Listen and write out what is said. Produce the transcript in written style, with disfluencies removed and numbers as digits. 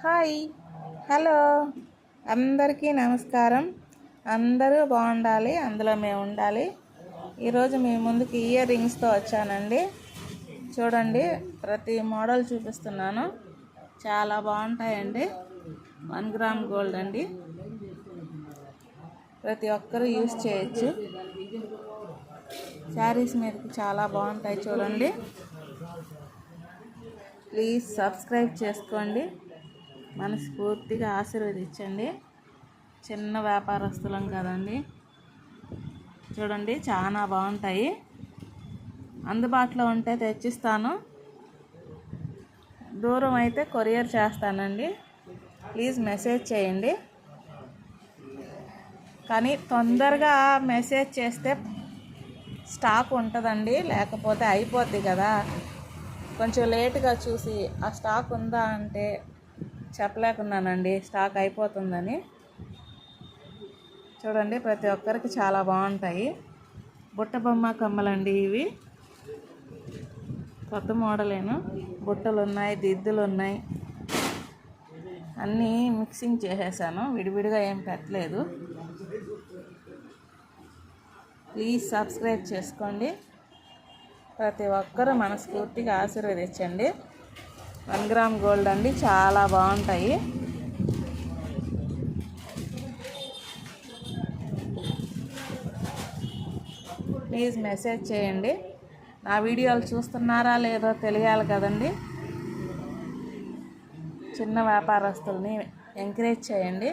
Hi, hello, అందరికీ నమస్కారం. అందరూ బాగుండాలి, అందులో మేము ఉండాలి. ఈరోజు మీ ముందుకి ఇయర్ రింగ్స్తో వచ్చానండి. చూడండి, ప్రతి మోడల్ చూపిస్తున్నాను. చాలా బాగుంటాయండి. 1 గ్రామ్ గోల్డ్ అండి. ప్రతి ఒక్కరూ యూజ్ చేయొచ్చు. శారీస్ మీదకి చాలా బాగుంటాయి. చూడండి, ప్లీజ్ సబ్స్క్రైబ్ చేసుకోండి. మనస్ఫూర్తిగా ఆశీర్వదించండి. చిన్న వ్యాపారస్తులం కదండి. చూడండి, చాలా బాగుంటాయి. అందుబాటులో ఉంటే తెచ్చిస్తాను. దూరం అయితే కొరియర్ చేస్తానండి. ప్లీజ్ మెసేజ్ చేయండి. కానీ తొందరగా మెసేజ్ చేస్తే స్టాక్ ఉంటుందండి, లేకపోతే అయిపోద్ది కదా. కొంచెం లేటుగా చూసి ఆ స్టాక్ ఉందా అంటే చెప్పలేకున్నానండి, స్టాక్ అయిపోతుందని. చూడండి, ప్రతి ఒక్కరికి చాలా బాగుంటాయి. బుట్ట బొమ్మ కమ్మలండి ఇవి. కొత్త మోడలేను. బుట్టలు ఉన్నాయి, దిద్దులు ఉన్నాయి. అన్నీ మిక్సింగ్ చేసేసాను, విడివిడిగా ఏం పెట్టలేదు. ప్లీజ్ సబ్స్క్రైబ్ చేసుకోండి. ప్రతి ఒక్కరూ మనస్ఫూర్తిగా ఆశీర్వదించండి. 1 గ్రామ్ గోల్డ్ అండి, చాలా బాగుంటాయి. ప్లీజ్ మెసేజ్ చేయండి. నా వీడియోలు చూస్తున్నారా లేదో తెలియాలి కదండి. చిన్న వ్యాపారస్తుల్ని ఎంకరేజ్ చేయండి.